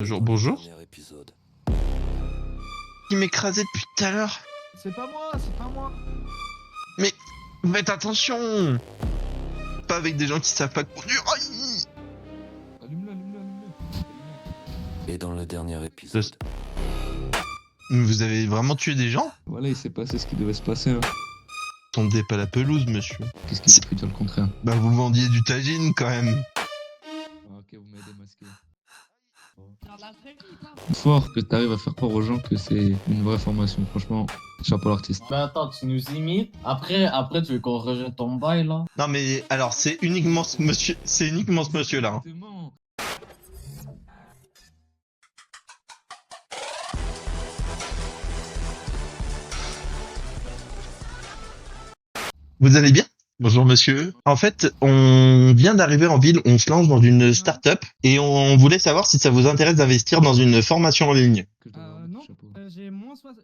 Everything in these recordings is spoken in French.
Bonjour, bonjour. Dernier épisode. Il m'écrasait depuis tout à l'heure. C'est pas moi, c'est pas moi. Mais faites attention. Pas avec des gens qui savent pas conduire. Aïe. Allume-le, allume-le, allume-le. Et dans le dernier épisode. Vous avez vraiment tué des gens? Voilà, il s'est passé ce qui devait se passer. Hein. Tondez pas la pelouse, monsieur. Qu'est-ce qu'il a pu dire le contraire? Bah vous vendiez du tagine quand même. Ah, ok, vous m'avez démasqué. Fort que t'arrives à faire croire aux gens que c'est une vraie formation. Franchement, chapeau l'artiste. Mais attends, tu nous imites. Après, tu veux qu'on rejette ton bail là? Non mais alors c'est uniquement ce monsieur, là. Hein. Exactement. Vous allez bien? Bonjour monsieur. En fait, on vient d'arriver en ville, on se lance dans une start-up et on voulait savoir si ça vous intéresse d'investir dans une formation en ligne. Que je dois avoir Non, du chapeau. j'ai moins 60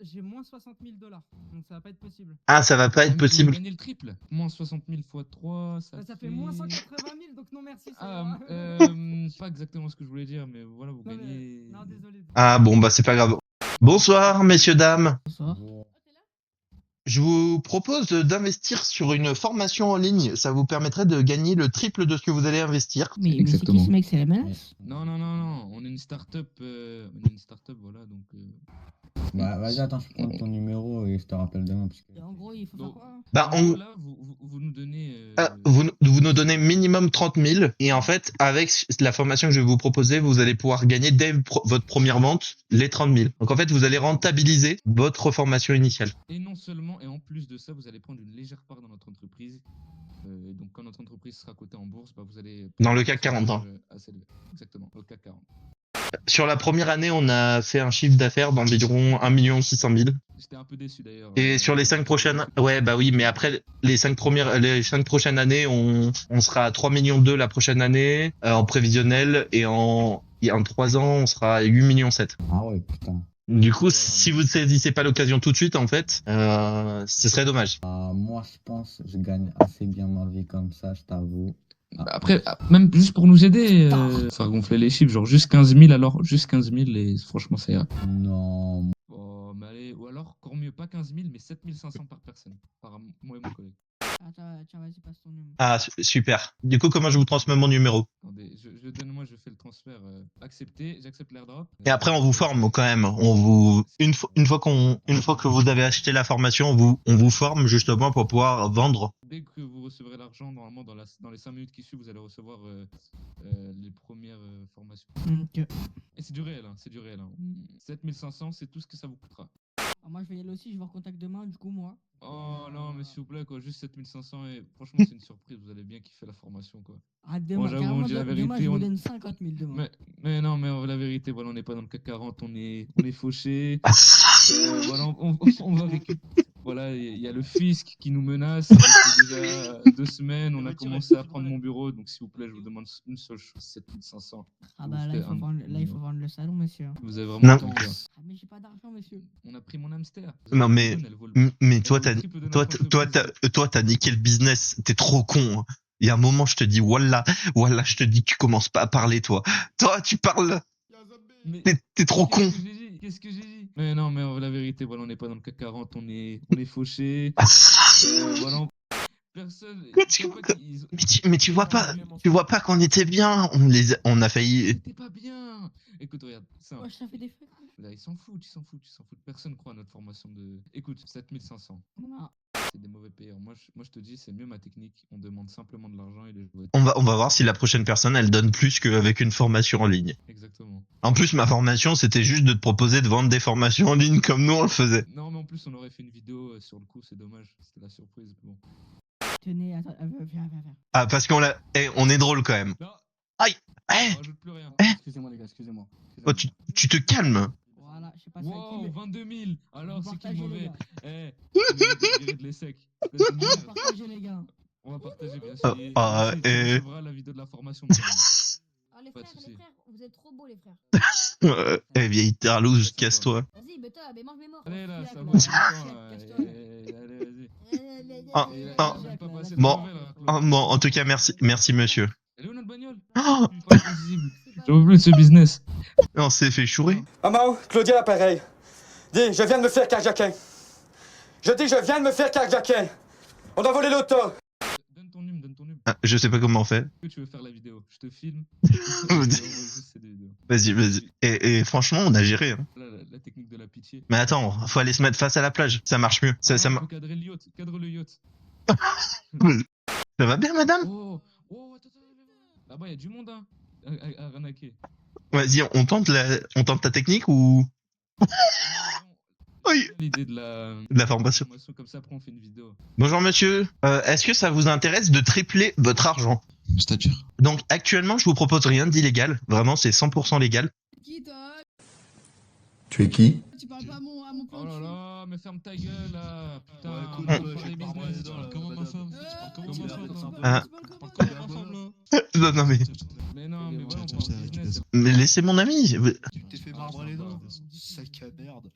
000 $, donc ça va pas être possible. Ah, ça va pas Ah, être mais vous possible. gagnez le triple. Moins 60 000 x 3, Ça fait moins 180 000, donc non merci. Ah, pas exactement ce que je voulais dire, mais voilà, vous Non, gagnez. non, désolé. Ah bon bah c'est pas grave. Bonsoir messieurs dames. Bonsoir. Je vous propose d'investir sur une formation en ligne. Ça vous permettrait de gagner le triple de ce que vous allez investir. Mais c'est Exactement. qui ce mec, c'est la menace? Non, on est une start-up, voilà, donc. Bah vas-y, attends, je prends ton numéro et je te rappelle demain. Parce que... En gros, il faut faire quoi? Bah En on, gros, là, vous nous donnez. vous nous donnez minimum 30 000 et en fait avec la formation que je vais vous proposer, vous allez pouvoir gagner dès votre première vente les 30 000. Donc en fait vous allez rentabiliser votre formation initiale. Et non seulement, et en plus de ça, vous allez prendre une légère part dans notre entreprise. Donc quand notre entreprise sera cotée en bourse, bah, vous allez. Dans le CAC 40 ans. Assez élevé. Exactement, au CAC 40. Sur la première année, on a fait un chiffre d'affaires d'environ 1 600 000. J'étais un peu déçu d'ailleurs. Et sur les 5 prochaines, ouais, bah oui, mais après les 5 prochaines années, on sera à 3 millions 2 la prochaine année en prévisionnel et en 3 ans, on sera à 8 millions 7. Ah ouais, putain. Du coup, si vous ne saisissez pas l'occasion tout de suite, en fait, ce serait dommage. Moi, je pense que je gagne assez bien ma vie comme ça, je t'avoue. Bah, après, même juste pour nous aider, faire gonfler les chiffres, genre juste 15 000 alors, juste 15 000 et franchement ça ira. Non. Oh, mais allez, ou alors, encore mieux, pas 15 000, mais 7 500 par personne, par moi et mon collègue. Attends, tiens, vas-y, passe ton numéro. Ah, super. Du coup, comment je vous transmets mon numéro? Attendez, je fais le transfert, accepté, j'accepte l'airdrop. Et après, on vous forme quand même. Une fois que vous avez acheté la formation, on vous forme justement pour pouvoir vendre. Dès que vous recevrez l'argent, normalement, dans les 5 minutes qui suivent, vous allez recevoir les premières formations. Ok. Et c'est du réel, c'est du réel. 7 500, c'est tout ce que ça vous coûtera. Alors moi, je vais y aller aussi, je vous recontacte demain, du coup, moi. Oh non, mais s'il vous plaît, quoi, juste 7 500 et franchement, c'est une surprise, vous allez bien kiffer la formation, quoi. Ah, demain, j'avoue, carrément, on dit la demain, vérité, je vous on- donne 50 000 demain. Mais non, mais la vérité, voilà, on n'est pas dans le CAC 40, on est fauché. Voilà, on va récupérer. Voilà, il y a le fisc qui nous menace. Depuis déjà 2 semaines, on a commencé à prendre mon bureau, donc s'il vous plaît, je vous demande une seule chose, 7 500. Ah bah là, il faut vendre le salon, monsieur. Vous avez Non. vraiment tout, quoi. Ah, mais j'ai pas d'argent, monsieur. On a pris mon hamster. Non, mais- Elle vaut le- Mais toi, elle vaut le triple de notre entreprise. t'as niqué le business. T'es trop con. Hein. Il y a un moment, je te dis, voilà, je te dis, tu commences pas à parler, toi. Toi, tu parles. Mais- T'es trop con. Qu'est-ce que j'ai dit? Mais non, mais la vérité, voilà, on n'est pas dans le CAC 40, on est fauché. Voilà, personne. Mais tu vois mais tu vois pas qu'on était bien. On a failli. C'était pas bien. Écoute, regarde, ça. Moi, je t'ai fait des feux. Là, ils s'en foutent. Personne croit à notre formation de. Écoute, 7 500. Non. C'est des mauvais payeurs. Moi, je te dis, c'est mieux ma technique. On demande simplement de l'argent et les jouets. On va voir si la prochaine personne, elle donne plus qu'avec une formation en ligne. Exactement. En plus, ma formation, c'était juste de te proposer de vendre des formations en ligne comme nous, on le faisait. Non, mais en plus, on aurait fait une vidéo sur le coup, c'est dommage. C'était la surprise. Bon. Tenez, attends, viens. Ah, parce qu'on on est drôle quand même. Non, Aïe. on Eh, rajoute plus rien. Excusez-moi, les gars, excusez-moi. oh, tu te calmes. Voilà, je sais pas si Wow, 22 000. Alors, Vous c'est qui partagez, le les mauvais? gars. Eh, on mérite de virer de l'ESSEC. Partagez, les gars. On va partager, bien sûr. Et Ah, aussi, tu et- recevras la vidéo de la formation. madame. Ah, les Pas de frères, souci. vous êtes trop beaux, les frères. Eh, vieille tarlouse, casse-toi. Vas-y, bêta, mais mange mes morts. Allez là, Fiac, ça là. va le temps là. Cache-toi. Allez, vas-y. Ah, Il a- ah, il a même pas passé de bon. nouvelles, là, Ah, bon, en tout cas, merci monsieur. Elle est où notre bagnole? Oh, Pas visible. J'en veux plus de ce business. On s'est fait chourer. Maman, Claudia l'appareil. Dis, je viens de me faire carjacker. Je dis, je viens de me faire carjacker. On a volé l'auto. Donne ton nume, donne ton nume. Ah, je sais pas comment on fait. Est-ce que tu veux faire la vidéo? Je te filme. Vas-y, vas-y. Et franchement, on a géré. Hein. La technique de la pitié. Mais attends, faut aller se mettre face à la plage. Ça marche mieux. Ça Faut cadrer le yacht. Cadre le yacht. va bien, madame? Oh, attends. Là-bas, il y a du monde, hein. À arnaquer. Vas-y, on tente ta technique ou... Oui. L'idée de la formation. Comme ça, après, on fait une vidéo. Bonjour monsieur, est-ce que ça vous intéresse de tripler votre argent? C'est-à-dire? Donc actuellement, je vous propose rien d'illégal. Vraiment, c'est 100% légal. Qui toi? Tu es qui? Tu parles pas à mon plan Oh de là cul. là, mais ferme ta gueule là. Putain, Ouais, on cool, parle ouais, des je parle business. pas, comment ma femme? Tu Comment parles ma femme? Ah. Parle comme ma femme là. Non, mais... Mais non, mais voilà, on Tiens, parle tiens, business. Mais laissez mon ami. Tu t'es fait marbre les dents? Sac à merde.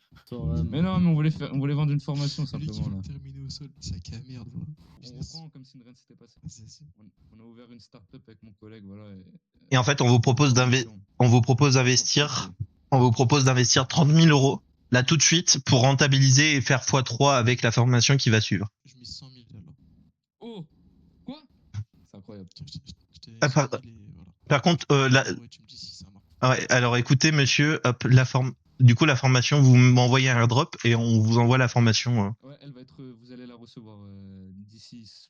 Mais non, mais on voulait vendre une formation Celui qui simplement là. veut terminer au sol, sac à merde. Voilà. On reprend comme si une rien ne s'était passé. On a ouvert une start-up avec mon collègue, voilà. Et en fait, on vous propose d'investir. On vous propose d'investir 30 000 euros là tout de suite pour rentabiliser et faire x3 avec la formation qui va suivre. Je mise 100 000 là. Oh, quoi? C'est incroyable. Tiens, je t'ai Ah, 100 000 et voilà. Par contre, Ouais, tu me dis si ça marche. ah ouais, alors écoutez monsieur, hop, du coup la formation, vous m'envoyez un airdrop et on vous envoie la formation. Ouais, elle va être. Vous allez la recevoir d'ici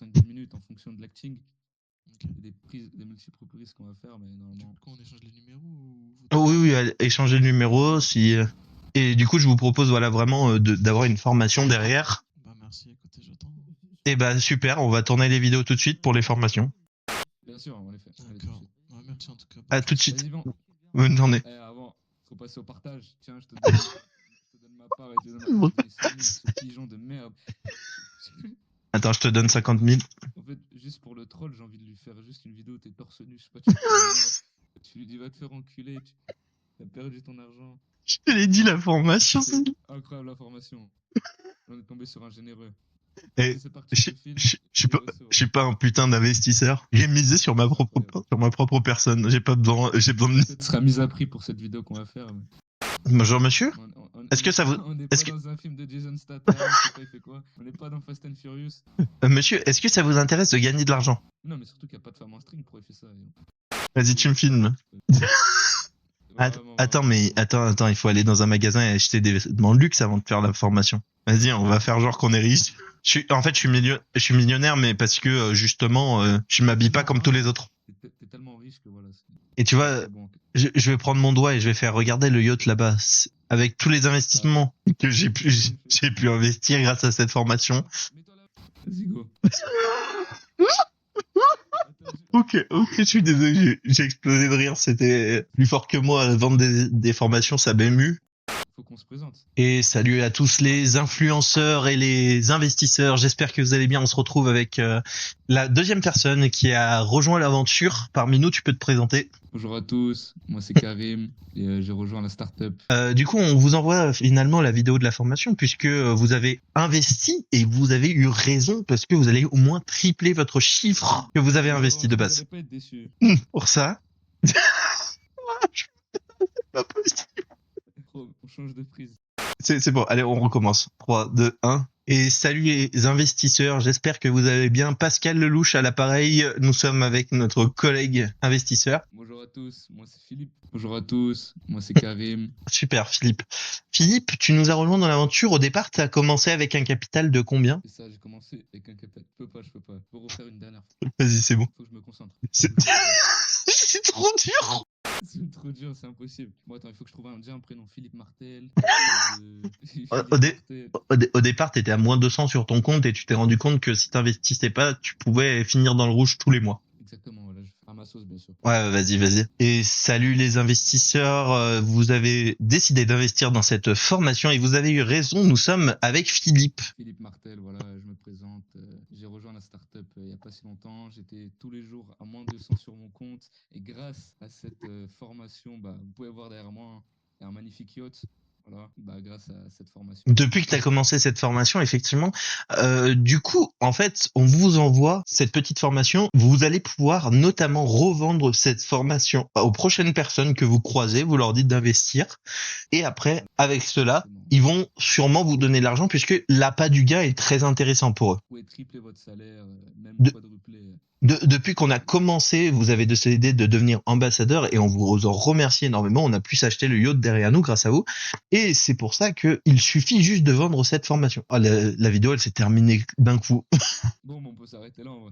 5-10 minutes en fonction de l'acting. Ok. Des multiples prises qu'on va faire, mais Du normalement. coup, on échange les numéros ou... Oh oui, échanger le numéro si. Et du coup, je vous propose voilà vraiment d'avoir une formation derrière. Bah merci, écoutez, j'attends. Et bah super, on va tourner les vidéos tout de suite pour les formations. Bien sûr, on les fait. Allez, tout de D'accord. suite. Ouais, merci en tout cas. À tout de suite. Vas-y, bon. Bonne journée. Avant, faut passer au partage. Tiens, je te donne ma part et je te donne ma part. Ce pigeon de merde. Attends, je te donne 50 000. En fait, juste pour le troll, j'ai envie de lui faire juste une vidéo où t'es torse nu. Je sais pas, tu fais la merde. Tu lui dis va te faire enculer. T'as perdu ton argent. Je te l'ai dit la formation. C'est incroyable la formation. On est tombé sur un généreux. Et C'est parti, je je te filme, je suis pas un putain d'investisseur. J'ai misé sur ma propre personne. J'ai besoin de... Tu seras mis à prix pour cette vidéo qu'on va faire. Mais... Bonjour monsieur. Est-ce que est ça vous- On n'est est-ce pas que- dans un film de Jason Statham, je sais pas il fait quoi. On n'est pas dans Fast and Furious. Monsieur, est-ce que ça vous intéresse de gagner de l'argent? Non, mais surtout qu'il n'y a pas de femme en string pour faire ça. Vas-y, tu me filmes. Attends, il faut aller dans un magasin et acheter des vêtements de luxe avant de faire la formation. Vas-y, on va faire genre qu'on est riche. Je suis millionnaire, mais parce que justement, je m'habille pas comme tous les autres. T'es tellement riche que voilà. Et tu vois, c'est bon. je vais prendre mon doigt et je vais faire regarder le yacht là-bas. Avec tous les investissements que j'ai pu investir grâce à cette formation. Mets-toi là. Vas-y, go. Ok, je suis désolé, j'ai explosé de rire, c'était plus fort que moi, vendre des formations, ça m'émue. Faut qu'on se présente. Et salut à tous les influenceurs et les investisseurs, j'espère que vous allez bien, on se retrouve avec la deuxième personne qui a rejoint l'aventure. Parmi nous, tu peux te présenter. Bonjour à tous, moi c'est Karim et j'ai rejoint la startup. Du coup, on vous envoie finalement la vidéo de la formation puisque vous avez investi et vous avez eu raison parce que vous allez au moins tripler votre chiffre que vous avez investi de Vous base. allez pas être déçus. Pour ça... C'est pas possible. On change de prise. C'est bon, allez, on recommence. 3, 2, 1. Et salut les investisseurs, j'espère que vous allez bien. Pascal Lelouch à l'appareil, nous sommes avec notre collègue investisseur. Bonjour à tous, moi c'est Philippe. Bonjour à tous, moi c'est Karim. Super Philippe. Philippe, tu nous as rejoint dans l'aventure. Au départ, tu as commencé avec un capital de combien? C'est ça, j'ai commencé avec un capital. Je peux pas. Faut refaire une dernière fois. Vas-y, c'est bon. Faut que je me concentre. C'est c'est trop dur. C'est trop dur, c'est impossible. Bon, attends, il faut que je trouve déjà un prénom. Philippe Martel. Au départ, tu étais à moins 200 sur ton compte et tu t'es rendu compte que si t'investissais pas, tu pouvais finir dans le rouge tous les mois. Exactement, voilà, je vais faire ma sauce, bien sûr. Ouais, vas-y. Et salut les investisseurs, vous avez décidé d'investir dans cette formation et vous avez eu raison, nous sommes avec Philippe. Philippe Martel, voilà, je me présente. J'ai rejoint la startup il n'y a pas si longtemps. J'étais tous les jours à moins 200 sur mon compte. Et grâce à cette formation, bah, vous pouvez voir derrière moi, il y a un magnifique yacht. Voilà, bah, grâce à cette formation. Depuis que tu as commencé cette formation, effectivement, du coup, en fait, on vous envoie cette petite formation. Vous allez pouvoir notamment revendre cette formation aux prochaines personnes que vous croisez. Vous leur dites d'investir. Et après, avec cela, ils vont sûrement vous donner de l'argent puisque l'appât du gain est très intéressant pour eux. Vous pouvez tripler votre salaire, même De- quadrupler. Depuis qu'on a commencé, vous avez décidé de devenir ambassadeur et on vous en remercie énormément. On a pu s'acheter le yacht derrière nous grâce à vous. Et c'est pour ça que il suffit juste de vendre cette formation. Ah, la vidéo, elle s'est terminée d'un coup. Bon, on peut s'arrêter là en vrai.